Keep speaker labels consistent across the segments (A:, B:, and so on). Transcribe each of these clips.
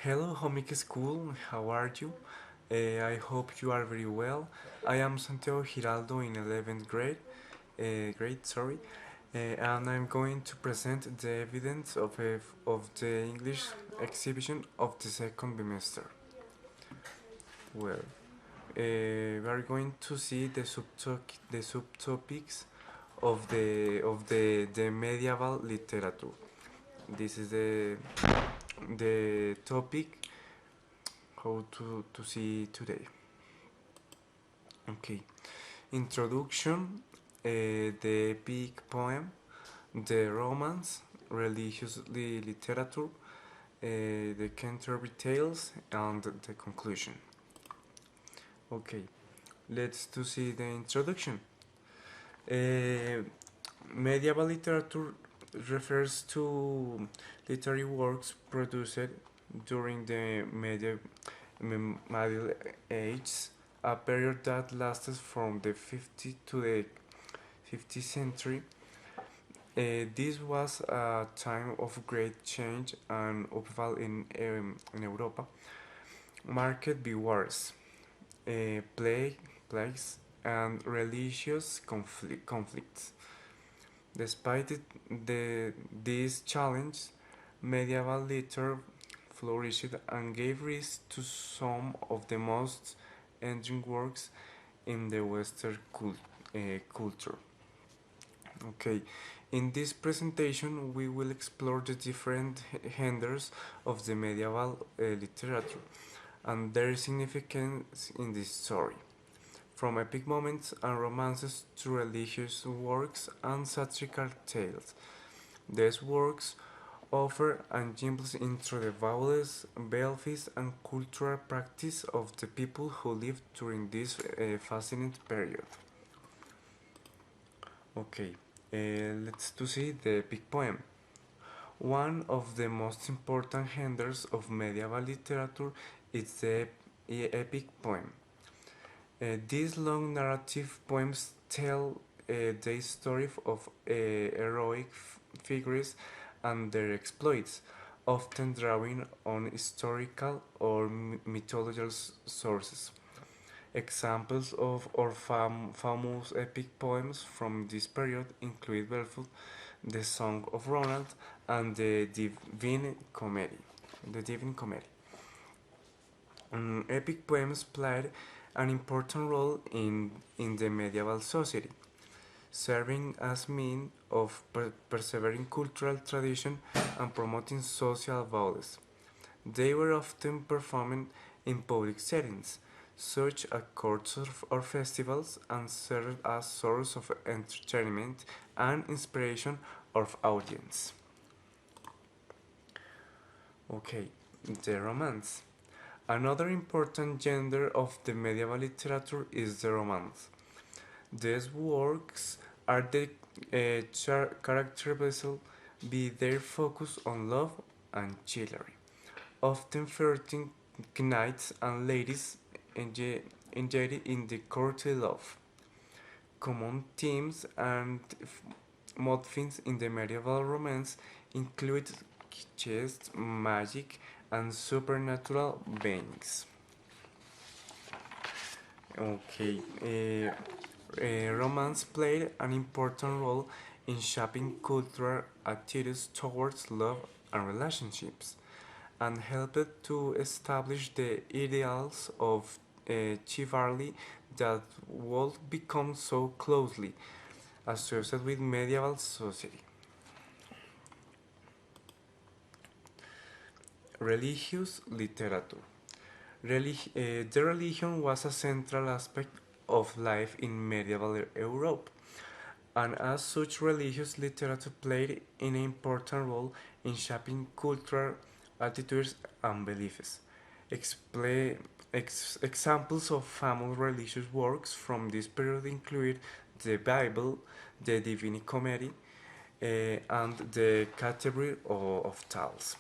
A: Hello, Homik School. How are you? I hope you are very well. I am Santiago Giraldo in 11th grade, and I'm going to present the evidence of the English exhibition of the second bimester. Well, we are going to see the subtopics of the medieval literature. This is the topic how to see today. Okay, introduction, the epic poem, the romance, religious literature, the Canterbury Tales, and the conclusion. Okay, let's to see the introduction. Uh, Medieval literature refers to literary works produced during the Middle Ages, a period that lasted from the 50th to the 15th century. This was a time of great change and upheaval in Europa, marked by wars, plagues, and religious conflicts. Despite these challenges, medieval literature flourished and gave rise to some of the most enduring works in the Western culture. Okay, in this presentation, we will explore the different genders of the medieval literature and their significance in this story, from epic moments and romances to religious works and satirical tales. These works offer a glimpse into the values, beliefs, and cultural practice of the people who lived during this fascinating period. Okay, let's to see the epic poem. One of the most important genres of medieval literature is the epic poem. These long narrative poems tell the story of heroic figures and their exploits, often drawing on historical or mythological sources. Examples of famous epic poems from this period include Belfort, the Song of Ronald, and the Divine Comedy. The Divine Comedy. Epic poems played an important role in the medieval society, serving as means of preserving cultural tradition and promoting social values. They were often performed in public settings, such as courts or festivals, and served as source of entertainment and inspiration of audience. Okay, the romance. Another important genre of the medieval literature is the romance. These works are characterized by their focus on love and chivalry, often flirting knights and ladies engaged in the courtly love. Common themes and motifs in the medieval romance include chess, magic, and supernatural beings. Okay, romance played an important role in shaping cultural attitudes towards love and relationships, and helped to establish the ideals of chivalry that would become so closely associated with medieval society. Religious literature. The religion was a central aspect of life in medieval Europe, and as such, religious literature played an important role in shaping cultural attitudes and beliefs. Examples of famous religious works from this period include the Bible, the Divine Comedy, and the Canterbury of Tales.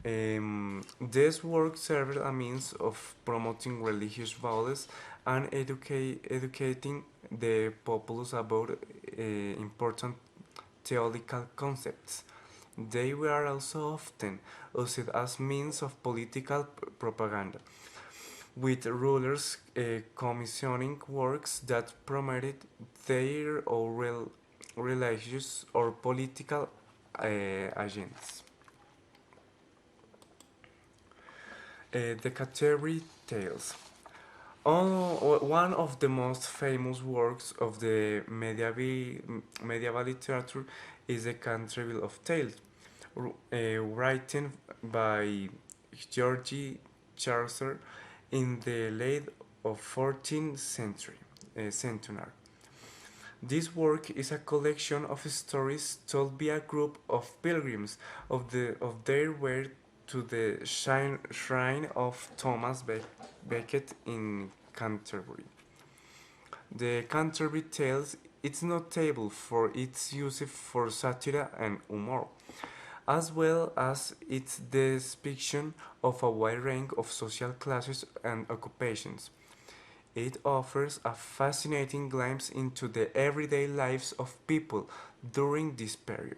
A: This work served a means of promoting religious values and educating the populace about important theological concepts. They were also often used as means of political propaganda, with rulers commissioning works that promoted their own religious or political agendas. The Canterbury Tales. One of the most famous works of the medieval literature is the Canterbury of Tales, written by George Chaucer in the late of 14th century. This work is a collection of stories told by a group of pilgrims of their way to the shrine of Thomas Becket in Canterbury. The Canterbury Tales is notable for its use for satire and humor, as well as its depiction of a wide range of social classes and occupations. It offers a fascinating glimpse into the everyday lives of people during this period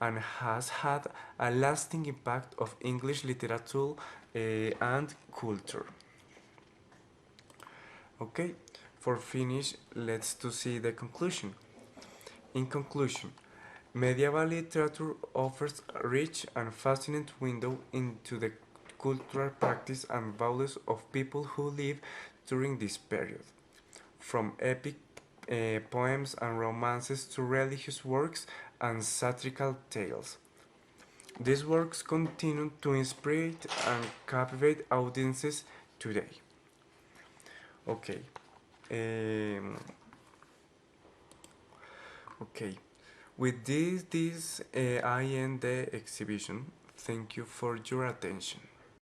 A: and has had a lasting impact of English literature and culture. Okay, for finish, let's to see the conclusion. In conclusion, medieval literature offers a rich and fascinating window into the cultural practice and values of people who lived during this period. From epic poems and romances to religious works and satirical tales. These works continue to inspire and captivate audiences today. Okay. Um, okay. With this I end the exhibition. Thank you for your attention.